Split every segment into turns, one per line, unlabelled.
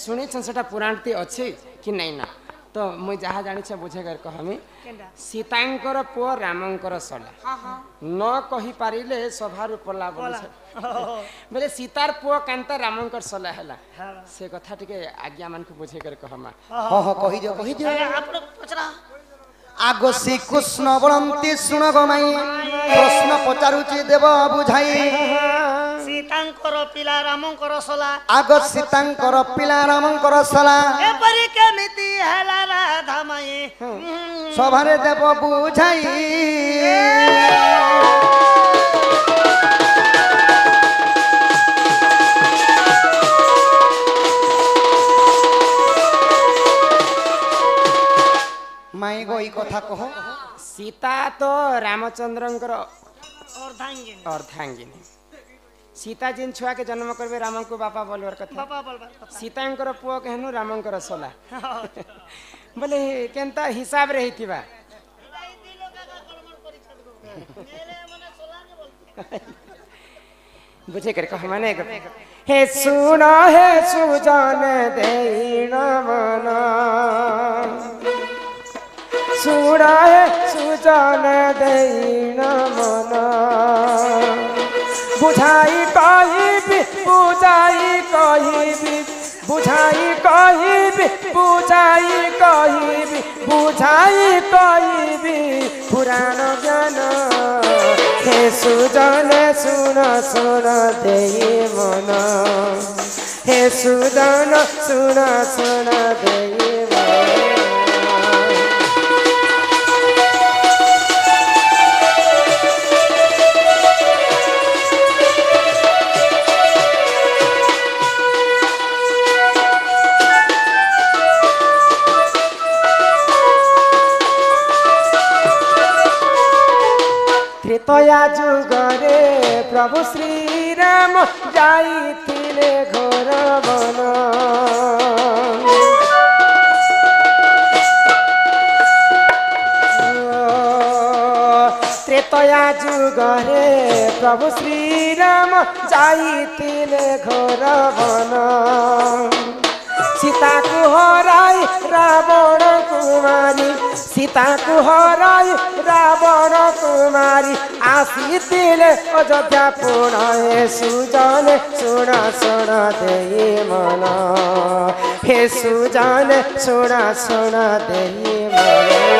शुणी सेटा पुराण ती अच्छी कि नहीं ना तो मुई जहाँ जानी बुझे कर कहमी सीतांकर पुओ रामंकर सला न कही पारिले सभार पला बोले सीतार पुओ कांता रामंकर सला हैला से कथा टिके आज्ञा मान को बुझे कर कहमा
कहि दियो आप पचरा आगो श्री कृष्ण बलंती सुन गमाई प्रश्न पचारुची देव बुझाई
सीतांकर पिला रामंकर सला
आगो सीतांकर पिला रामंकर सला
एपरि केमिति हैला राधा माई
सभारे देव बुझाई माई गो ई कथा कहो
सीता तो रामचंद्रंकर
अर्धांगिनी
सीता जिन छुआ के जन्म करबे राम को बापा बोलवर कथा सीतांकर पुओ कहनु रामंकर सोला बोले केनता हिसाब रही थिबा बुझे कर कह माने हे सुन हे सुजन देइन मन सुन हे सुजन देइन मन बुझाई कहिबी बुझाई कहिबी बुझाई कहिबी बुझाई कहिबी बुझाई कहिबी पुराण ज्ञान हे सुजन सुन सुन देई मन हे सुजन सुन सुन देई मन त्रेतया जुगरे प्रभु श्री राम जाइथिले घोर वन त्रेतया जुगरे प्रभु श्री राम जाइथिले घोर वन सीता को हराई रावण कुमारी सीता को हराई रावण कुमारी आसीथिले अयोध्या पुणे सुजन सुन सुन देई मन हे सुजन सुन सुन देई मन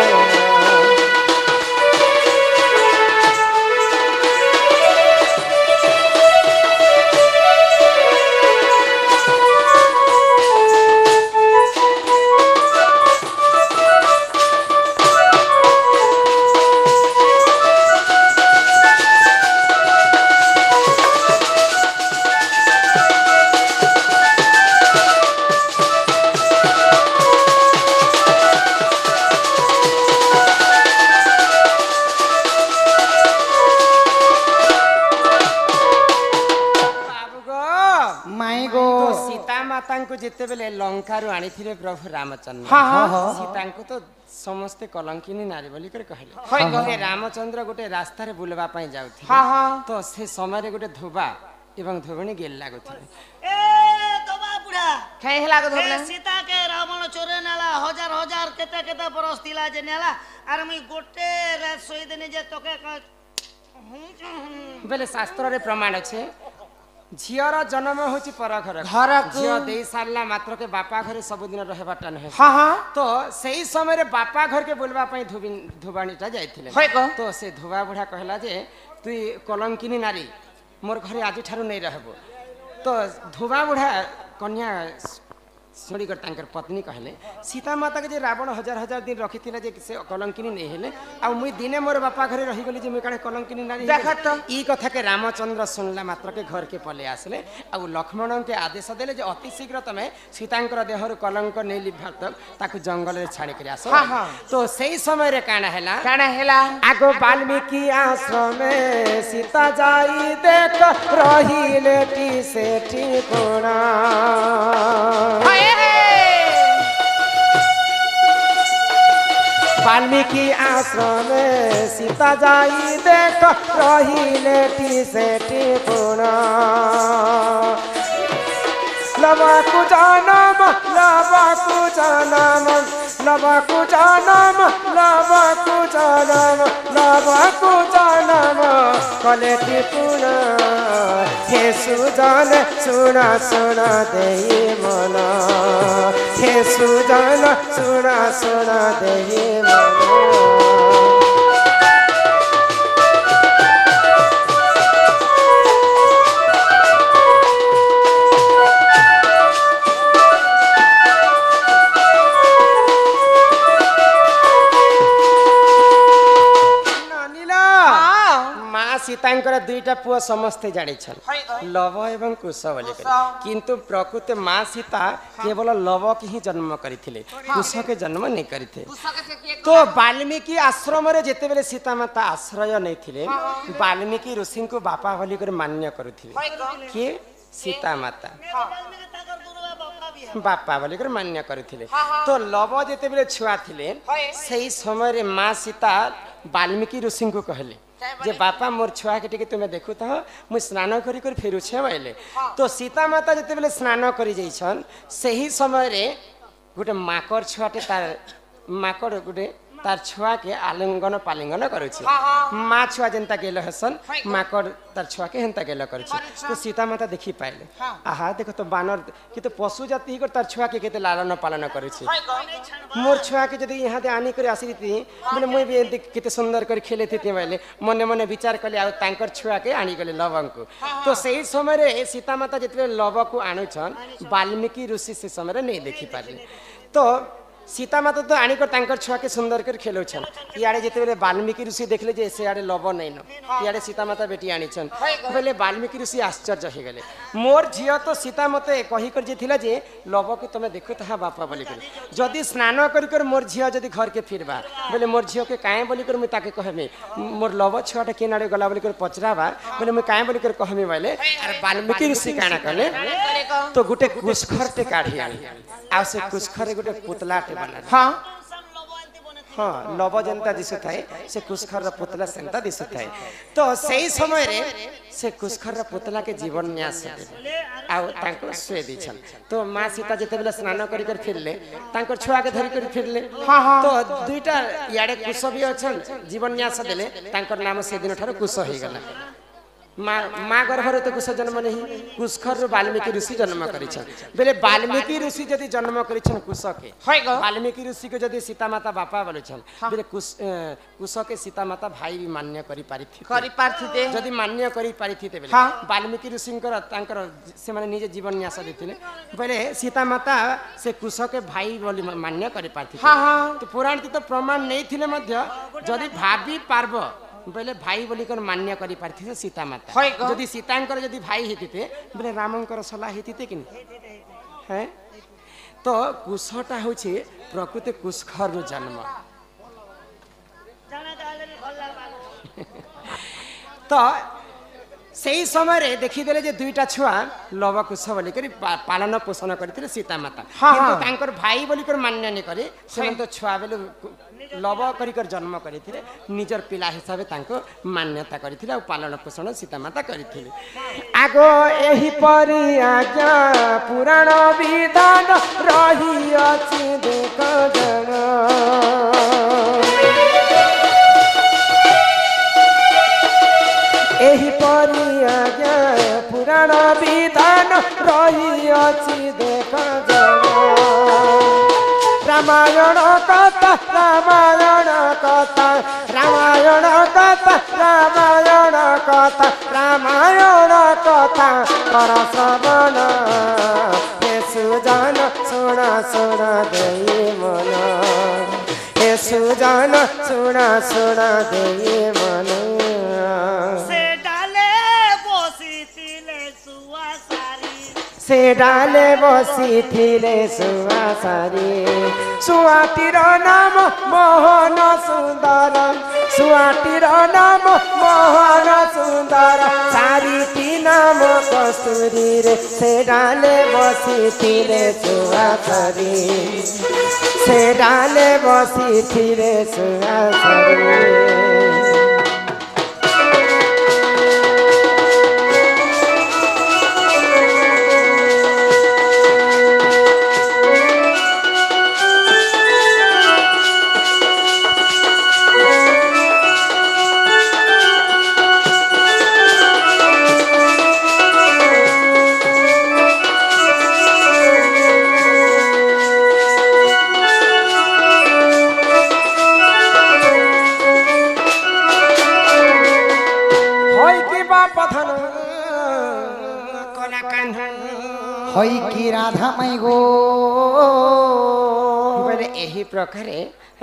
जिते बेले लंकार आनी थे प्रभु रामचंद्र सीता को तो समस्ते कलंकिनी नारी बोली कहले रामचंद्र गोटे रास्ता रे बुलवा पई जाउथि तो से समय गोटे धोबा एवं धोबणी गेल लागुथिले
ए धोबा बुढ़ा
खाइ हला को धोबला
सीता के रावण चोरे नाला हजार हजार केते केते बरस दिला जे नाला आर मी गोटे रात सोई देने जे तोके
बेले शास्त्र रे प्रमाण छे झीर जन्म होची पर घर घर झील दे सारला मात्र के बापा घरे सब दिन रहबाटा नहे तो सही समय रे बापा घर के बोलबा पई धोबाणीटा जाइथिले तो से धोबा बुढ़ा कहला जे तू कलंकिनी नारी मोर घरे आज ठारू नहीं रहबो तो धोबा बुढ़ा कन्या सुणीकर तांकर पत्नी कहले सीता माता के जे रावण हजार हजार दिन रखी थिला जे से कलंकिनी नहीं हेले आ मुई दिने मोर बापा घरे रही गली जे मुई काहे कलंकिनी नारी देखत ई कथा के रामचंद्र सुनला मात्र के घर के पले आसले आ लक्ष्मण के आदेश देले जे अति शीघ्र तमे सीतांकर देहर कलंक नहीं लिभा तक ताकु जंगल रे छाड़ी के आसो तो सही समय रे काना हेला आगो वाल्मीकि आश्रम में सीता जाई देख रहिले टी सेठी कोणा वाल्मीकि आश्रम सीता जाई देख रहिले टी सेठी कोणा लवा को जानम जानम लवकु जानम लवकु जानम लवकु जानम कले टिपुना हे सुजन सुना सुना देई मन हे सुजन सुना सुना देई मन सीतांकर दुईटा पुआ समस्ते जानिछन लव एवं कुश बोली किंतु प्रकृत माँ सीता केवल लव की ही जन्म करथिले कुश के जन्म नहीं करथे तो वाल्मीकि आश्रम रे जेते बेले सीता माता आश्रय नैथिले वाल्मीकि ऋषि को बापा बोली कर मान्य करुथिले कि सीता माता बापा बोली कर मान्य करुथिले तो लव जेते बेले छुआ थिले सही समय रे माँ सीता वाल्मीकि ऋषि को कहले जे बापा मोर छुआ के टिके तुम्हें देखु तो मुझे स्नान करी कर फेरु छे बोले तो सीता माता जते बेले स्नान करी जाइछन सही समय रे गोटे माकर छुआटे तार माकर गोटे तार छुआ के आलिंगन पालिंगन करुछि माँ छुआ जेनता गेल हसन माकर तार छुआ के हेनता गेल करुछि तो सीता माता देखि पाइले आहा देखो तो बानर कि तो पशु जाति कर तार छुआ के केते लालन पालन करुछि मोर छुआ के जदी यहाँ दे आनी करे आसीती माने मुई भी केते सुंदर कर खेले थी बोले मने मने विचार कले आ तांकर छुआ के आनी गले लवंग को तो सही समय रे सीता माता जते लव को आनुछन वाल्मीकि ऋषि से समय रे नहीं देखि पारले तो सीता माता तो आनिकर तांकर छुआ के सुंदर कर खेलुछन इयाडे जेते बेले वाल्मीकि ऋषि देखले जे से आडे लव नै न इयाडे सीता माता बेटी आनिछन बोले वाल्मीकि ऋषि आश्चर्य हो गले मोर झियो तो सीता मते कहि कर जे थिला जे लव को तमे देखु तहा बापा बोली कर जदी स्नान कर कर मोर झियो जदी घर के फिरबा बोले मोर झियो के काहे बोली कर मैं ताके कहबे मोर लव छुआटा के नाडे गला बोली कर पचराबा बोले मैं काहे बोली कर कहबे बोले अरे वाल्मीकि ऋषि काना कले तो गुटे कुशखरटे काढी आनी आ से कुशखरे गुटे पुतलाटे हाँ हाँ लव जनता दिशु थाए से कुशखर पुतला सेंता दिशु थाए तो सही समय रे से कुशखर पुतला के जीवन न्यास आ तांको सुए दिछन तो माँ सीता जेते बेले स्नान करी कर फिरले तांकर छुआ के धरी कर फिरले हाँ हाँ तो दुईटा याडे कुश भी अछन जीवन न्यास देले तांकर नाम से दिन ठारो कुश होई गला माँ गर्भर तो कुश जन्म नहीं कुशखर वाल्मीकि ऋषि जन्म करिछन बेले वाल्मीकि ऋषि जदि जन्म करिछन कुश के वाल्मीकि ऋषि के जदि सीता माता बापा बोलछन बेले कुश के सीता माता भाई भी मान्य करि पारिथिते जदि मान्य करि पारिथिते बेले वाल्मीकि ऋषिंकर तांकर से माने निजे जीवन न्यास देथिले बेले सीता माता से कुश के भाई बोली मान्य करि पारिथिते तो पुराण तो प्रमाण नहीं थिले मध्य जदि भाभी पार्व बोले भाई बोली कर मान्य करि पारथिते सीता माता जदि सीतांकर जदि भाई हेतिते बोले रामंकर सला हेतिते कि हैं तो कुशटा होछि प्रकृति कुशखर रो जन्म तो सही समय रे देखि देले जे दुईटा छुआ लव कुश बोली कर पालन पोषण करथिले सीता माता किंतु तांकर भाई बोली कर मान्य नै करे से तो छुआ बेले लव करिकर जन्म करथिले निजर पिला हिसाबे तांको मान्यता करथिले और पालन पोषण सीता माता करथिले आगो एही परि आज्ञा पुराण विधान रही अछि देख जन एही परि आज्ञा पुराण विधान रही अछि देख जन रामायण कथा रामायण कथा रामायण कथा रामायण कथा रामायण कथा कर श्रवण हे सुजन सुन सुन देई मन हे सुजन सुन सुन देई मन से डाले बसी थिले सुआसारी सुआतीर नाम मोहन सुंदर सुआतीर नाम मोहन सुंदर सारीटी नाम कस्तूरी रे से डाले बसी थिले सुआसारी से डाले बसी थिले सुआसारी
হই কি রাধা মাই গো
ବୋଇଲେ ଏହି ପ୍ରକାରେ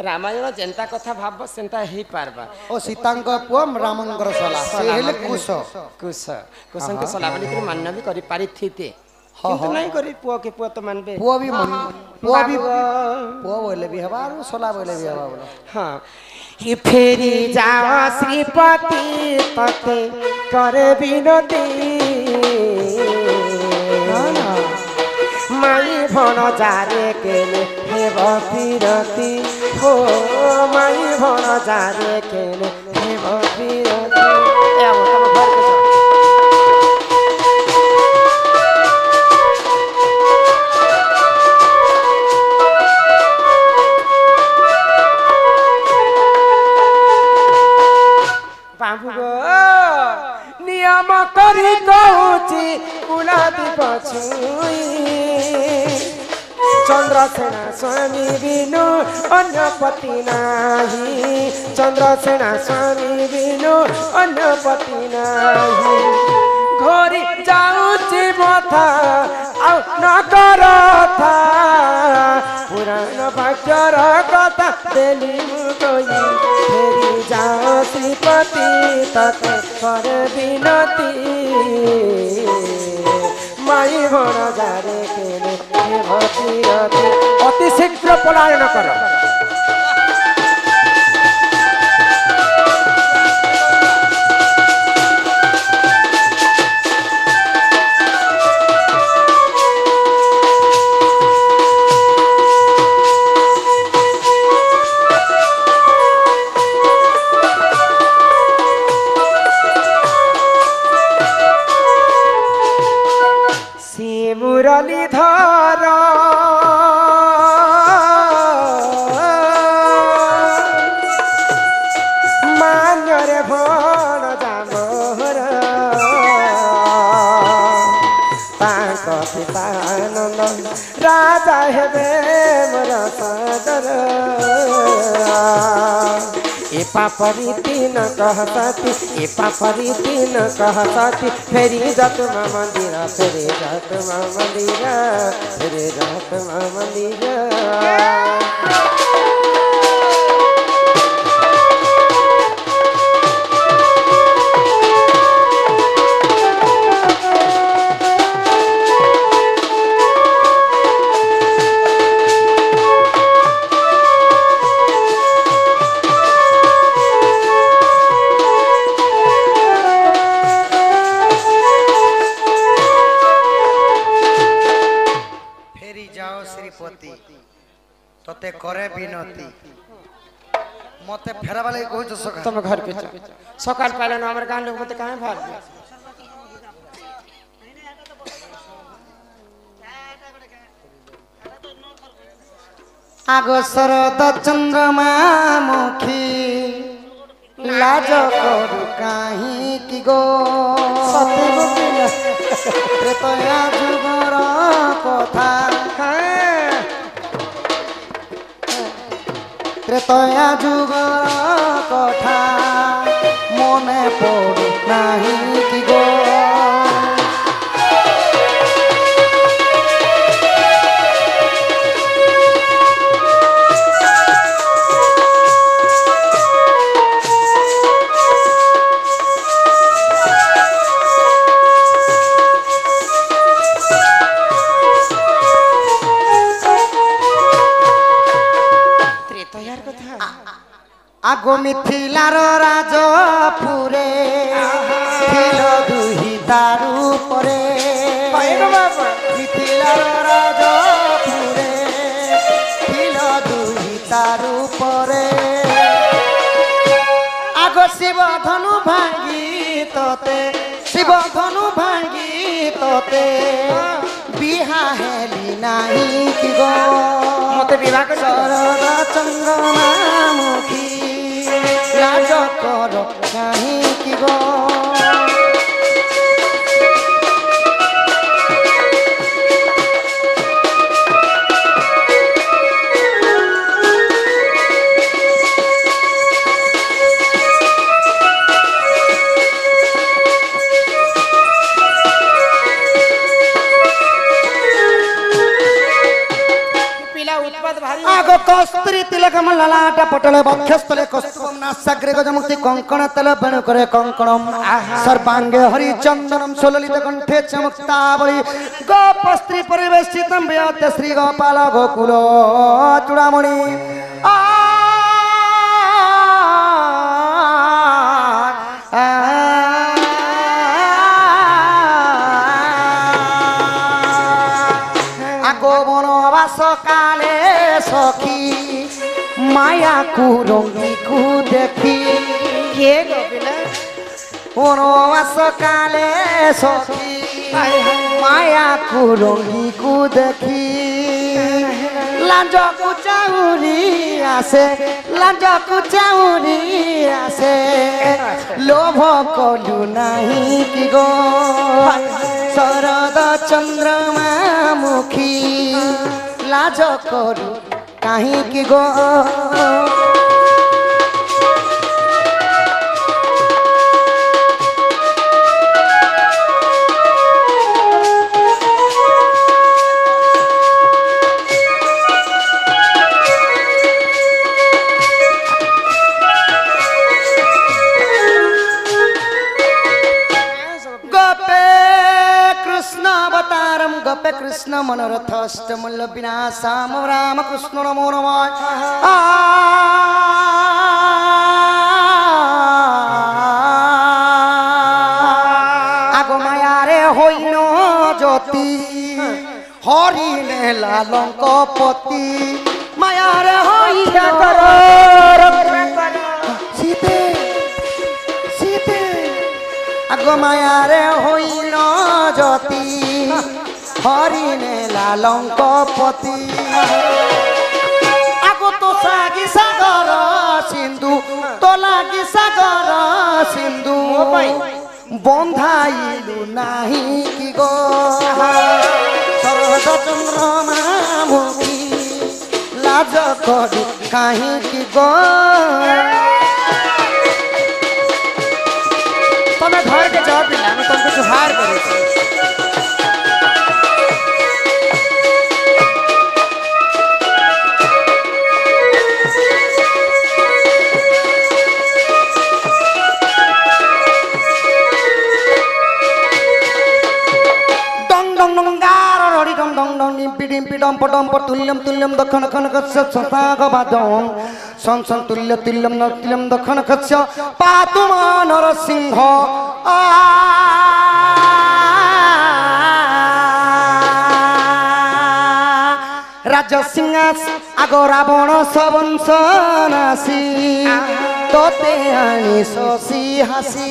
ରାମାୟଣ ଯେନ୍ତା କଥା ଭାବ ସେନ୍ତା ହେଇପାରବା
ଓ ସୀତାଙ୍କ ପୁଅ ରାମଙ୍କର ସଲା ସେ ହେଲେ କୁଶ
କୁଶ କୁଶଙ୍କ ସଲା ବୋଲିକରି ମାନ୍ୟ ବି କରିପାରିଥିତେ କିନ୍ତୁ ନାଇଁ କରି ପୁଅ କେ ପୁଅ ତ ମାନବେ
ପୁଅ ବି ପୁଅ ବୋଇଲେ ବି ହେବା ଆଉ ସଲା ବୋଇଲେ ବି ହେବା ବୋଲ
ହଁ हि फेरी जाओ श्रीपति पते करे बिनती माई भण जारे केले हेब फिरती हो माई भण जारे केले हेब फिरती ए अब तम घर के जाओ बाबू गो नियम करी कहूची कुलादीप छुई चंद्रसेना स्वामी बिनु अन्य पति नाही चंद्रसेना स्वामी बिनु अन्य पति नाही घोरी जाऊची मथा आउ न करथा पुराण भाग्यर कथा देली मुई फेरी जाओ श्रीपति तते कर बिनती माई भण जारे केले भतीरती अति शीघ्र पलायन कर मुरलीधर मान्यरे भण जामर तांक पितानंद राजा हेबे मोर सदर ए पापरीति न कहती ए पापरीति न कहती फेरी जात मंदिर फेरी जात मंदिर फेरी जात मंदिर
तते करे बिनती मते फेराबा लागि कहू छ सका
तुम घर के सकाल पालन हमर गान लोग मते काहे भाग
आगो शरद चंद्रमा मुखी लाज करू काहे की गो सत्य त्रेतया जुगर कथा त्रेतया जुगर कथा मने पड़ू नहीं कि गो आगो मिथिलार राजपुरे थिल दुही दारू परे मिथिलार राजपुरे थिल दुही दारू परे आगो शिव धनु भांगी तोते शिव धनु भांगी तोते बिहा हेली नाही कि गो
मते विवाह कर
शरद चंद्रमा मुखी लाज कर काहे कि गो
मत भारी
आगो कस्तूरी तिलकम ललाट पटल बक्षस्थले कस्तुभम नासाग्रे गजमुक्ति कंकण तल बेणु करे कंकणम सर्वांगे हरिचंदनम सुललित कंठे चमुक्तावली गोपस्त्री परिवेशितम व्यात श्री गोपाल गोकुल चूड़ामणि काले सखी माया को रंगी को देखी के वनवास काले सखी माया को रंगी को देखी लाज को चाउरी आसे लाज को चाउरी आसे लोभ कलु नहीं कि गो शरद चंद्रमा मुखी लाज करू कहीं की गो गपे कृष्ण मनोरथ अष्टमूल विनाशाम राम कृष्ण नमो नमः आगो माया रे होइल ज्योति हरि ने लालंक पति माया रे होइल सीते सीते आगो माया रे होइल ज्योति हरि ने लालंक पति आगो तो सागी सागर सिंधु तो लागी सागर सिंधु बंधाइलु नाही कि गो शरद चंद्रमा मुखी लाज करू काहीं कि गो
तुम्हें घर के जाओ पिला मैं तुमको जुहार करूँ
पिडम पटम तुल्यम तुल्यम दखन खन कस्य संसाग बादम संसन तुल्य तुल्यम नतिल्यम दखन कस्य पातु नरसिंह राजा सिंहास आगो रावण सबंश नासी तोते आनी शशि हासी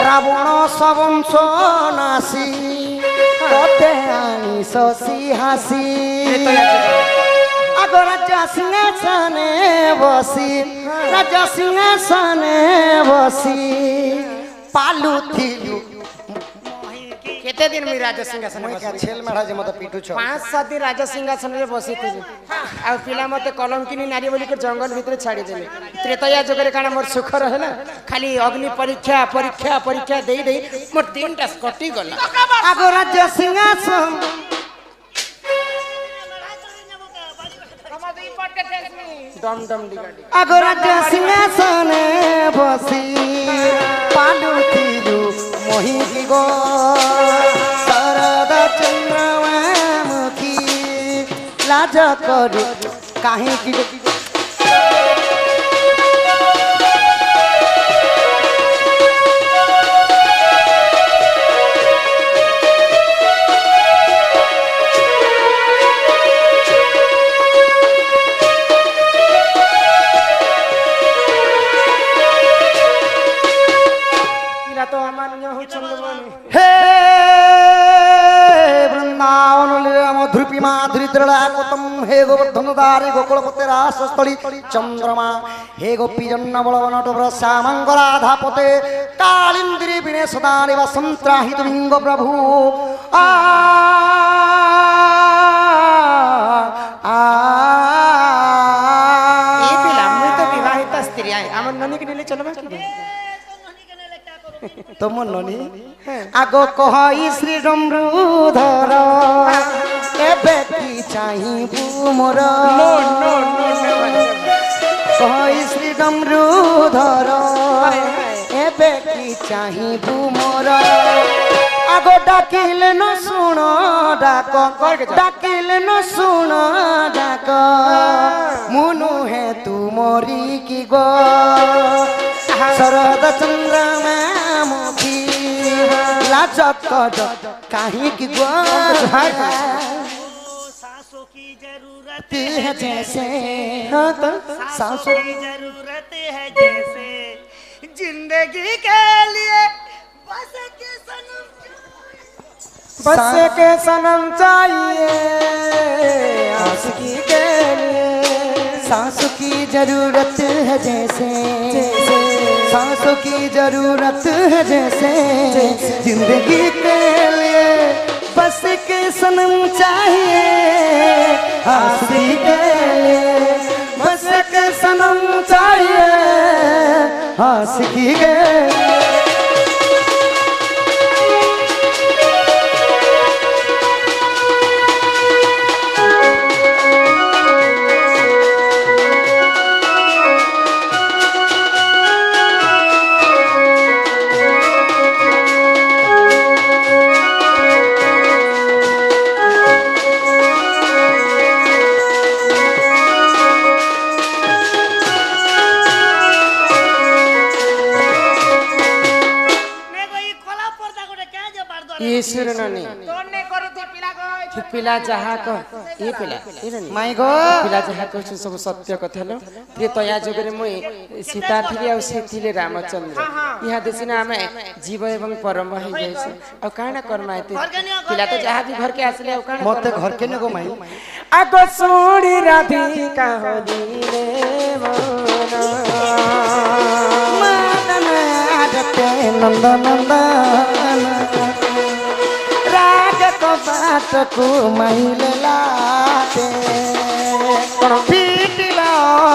रावण सबंश नासी तोते आनी शशि हासी आगो राजा सिंहासने बसी राजा सिंहासने बसी पालू थिलु
केते दिन में राजा सिंहासन
छेल मेढ़ा जे मते पीटू छ
5-7 दिन राजा सिंहासन रे बसी थी आ पिला मते कलंकिनी नारी बोली के जंगल भीतर छाड़ी देले त्रेतया जगरे काना मोर सुख रहे ना खाली अग्नि परीक्षा परीक्षा परीक्षा देई देई मोर 3टा कटी गला
आगो राजा सिंहासन
डम डम डिगाडी
आगो राजा सिंहासने बसी पालू थिलु मोहि गो शरद चंद्रमा मुखी लाज करू काहीं की हे गोवर्धनदारी गोकुलपते रासस्थली चंद्रमा हे गोपी जन्न बलवन श्यामंगलाधापते कालिंद्री विने सदा निवासं त्राहि तुमिंग प्रभु
विवाहित स्त्री आम ननी के नेले चलबा
तुम ननी आगो कहई श्री डमरूधर एबे की चाहिबू मोर
नो नो नो
कहि श्री डमरूधर एबे की चाहिबू मोर आगो डाकिले न सुन डाक डाकिले न सुन डाक मुनु है तू मोरी की गो शरद चंद्रमा मुखी लाचक कहीं की गो
सांसों की जरूरत
है जैसे
सांसों की जरूरत है जैसे जिंदगी के लिए बस के सनम
चाहिए आशिकी के लिए
सांसों की जरूरत है जैसे सांसों की जरूरत है जैसे जिंदगी के लिए बस के सनम चाहिए आशिकी के लिए बस के सनम चाहिए आशिकी के
ईश्वर ननी पिला जहा को ये पिला
माई गो
पिला जहा को सब सत्य कथा लो प्रिय तया जगरे मुई सीता थिली आ से थिले रामचंद्र यहाँ देसिना हमें जीव एवं परम है जैसे और काना करना है पिला तो जहा भी घर के आसले और काना
मते घर के नको माई
आगो सोड़ी राधिका हो दिले
मन आदते नंद नंदन राग को बात को महिल लाते पीटिला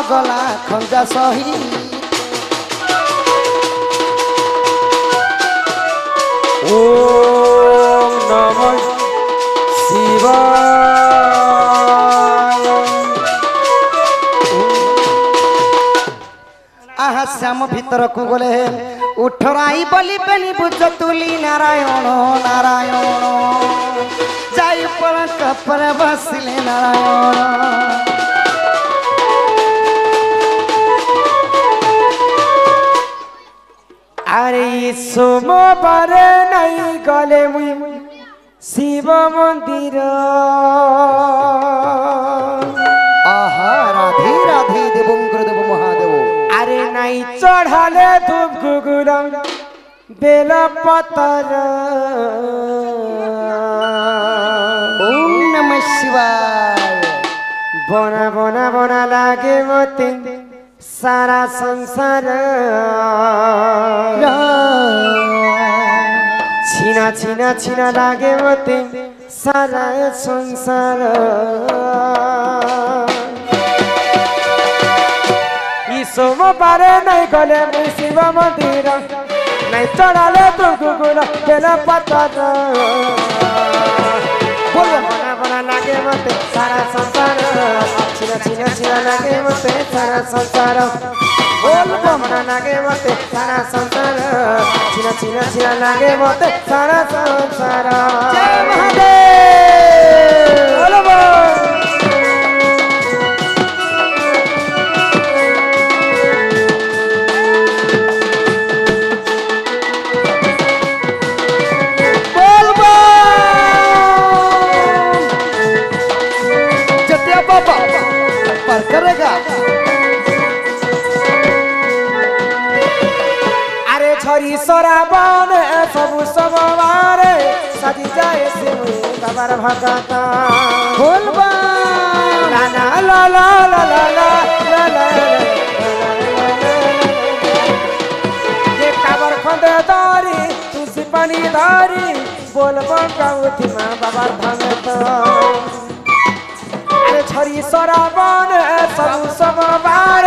गला खंजा सही
ओम नमः शिवाय
आहा श्याम भीतर को गले उठराई बलि बेनी बुझ तुली नारायण नारायण जाई पर कपर बसले नारायण
अरे सोमवार नहीं गले मुई शिव मंदिर
आहा राधे राधे देवं गुरुदेव महादेव
अरे नहीं चढ़ाले धूप गुगुल बेल पतर
ओम नमः शिवाय
बना बना बना लागे मते सारा संसार छीना छीना छीना लागे मते सारा संसार सोमवार नहीं गले मुई शिव मंदिर नहीं चढ़ाले तू गुगुल बेल पतर बोलो बना बना लागे मते सारा संसार छीना छीना छीना लागे मते सारा संसार बोल बना लागे मते सारा संसार छीना छीना छीना लागे मते सारा संसार जय महादेव बोलो
करेगा
अरे छोरी सराबन सबु सबवार सजी जाए से बाबार भगत
बोलबा
ला ला ला ला ला ला ला ये काबर खंडे दारी तुसी पानी दारी बोलबा गाउथी मा बाबार भगत अरे छोरी सराबन सबु सबवार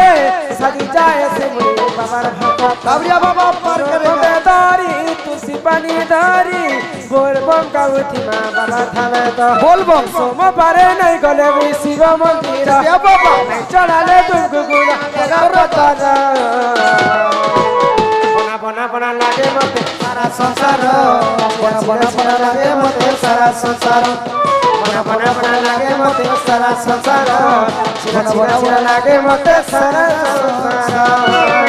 सजी जाए से बाबार भगत
कावरिया बाबा पर करेगा
दारी तुलसी पानी धारी बोलबम गाउथी माँ बाबा थाने तो
बोलबम
सोम पारे नहीं गले भी शिव मंदिर
बाबा
चढ़ाले तुमको गुना बना बना लागे मते
सारा संसार बना बना बना लागे मते सारा संसार
बना बना बना लागे मते सारा संसार बना बना बना लागे मते सारा संसार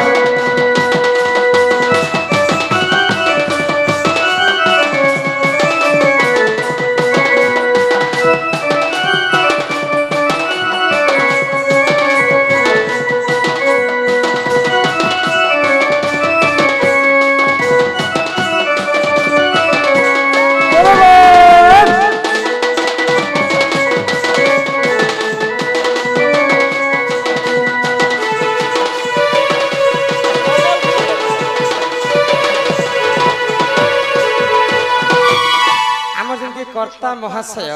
कर्ता महाशय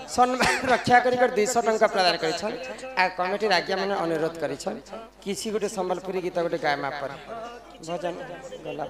सम्मान रक्षा कर 200 टंका प्रदान कर कमिटी आज्ञा मैंने अनुरोध कर किसी गोटे संबलपुरी गीत गोटे गायमा पर भजन गला